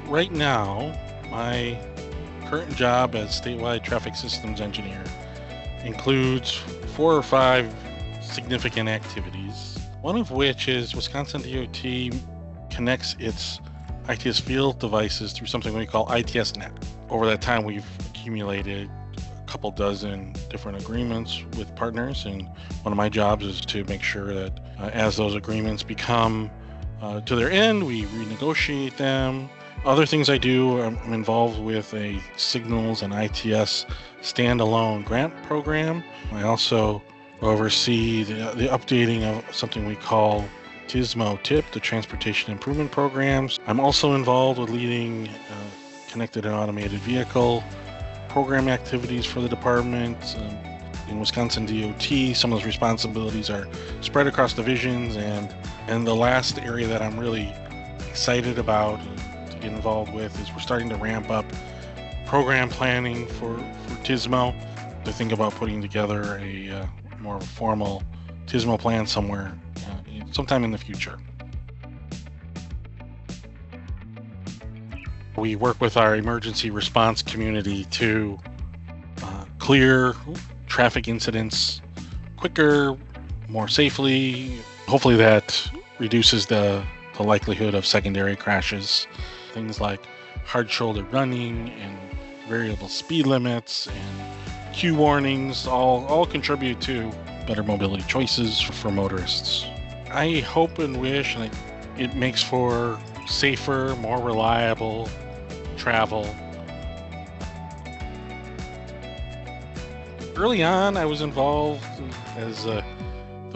Right now, my current job as statewide traffic systems engineer includes 4 or 5 significant activities, one of which is Wisconsin DOT connects its ITS field devices through something we call ITSnet. Over that time, we've accumulated a couple dozen different agreements with partners, and one of my jobs is to make sure that as those agreements become to their end, we renegotiate them. Other things I do, I'm involved with a signals and ITS standalone grant program. I also oversee the updating of something we call TSMO TIP, the Transportation Improvement Programs. I'm also involved with leading connected and automated vehicle program activities for the department. In Wisconsin DOT, some of those responsibilities are spread across divisions, and the last area that I'm really excited about to get involved with is we're starting to ramp up program planning for TSMO, to think about putting together a more formal TSMO plan somewhere sometime in the future. We work with our emergency response community to clear traffic incidents quicker, more safely. Hopefully that reduces the likelihood of secondary crashes. Things like hard shoulder running and variable speed limits and queue warnings all contribute to better mobility choices for motorists. I hope and wish it makes for safer, more reliable travel. Early on, I was involved as the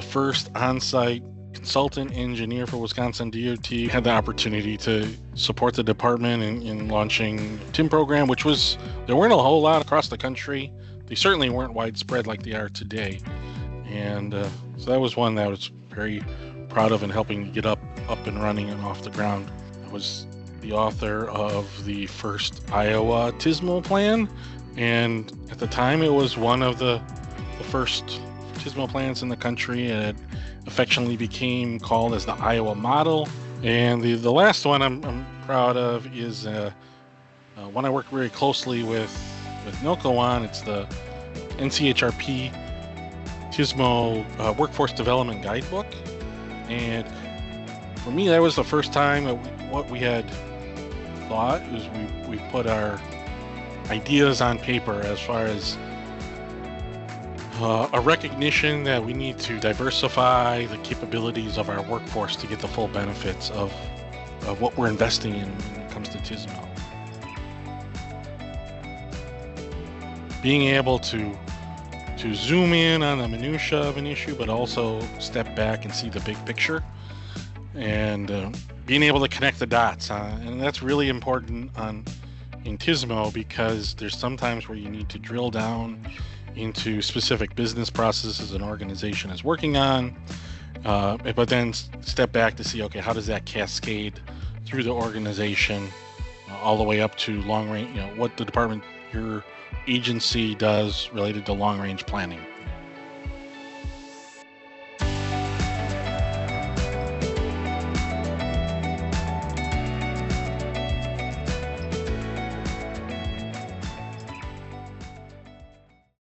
first on-site consultant engineer for Wisconsin DOT. Had the opportunity to support the department in launching TIM program, there weren't a whole lot across the country. They certainly weren't widespread like they are today. And so that was one that I was very proud of in helping get up and running and off the ground. I was the author of the first Iowa TSMO plan, and at the time it was one of the first TSMO plans in the country, and it affectionately became called as the Iowa model. And the last one I'm proud of is one I worked very closely with NOCO on. It's the NCHRP TSMO Workforce Development Guidebook. And for me, that was the first time that what we had thought is we put our ideas on paper as far as a recognition that we need to diversify the capabilities of our workforce to get the full benefits of what we're investing in when it comes to TSMO. Being able to zoom in on the minutia of an issue, but also step back and see the big picture, and being able to connect the dots. And that's really important in TSMO, because there's sometimes where you need to drill down into specific business processes an organization is working on, but then step back to see, okay, how does that cascade through the organization all the way up to long range, what the department, your agency does related to long range planning.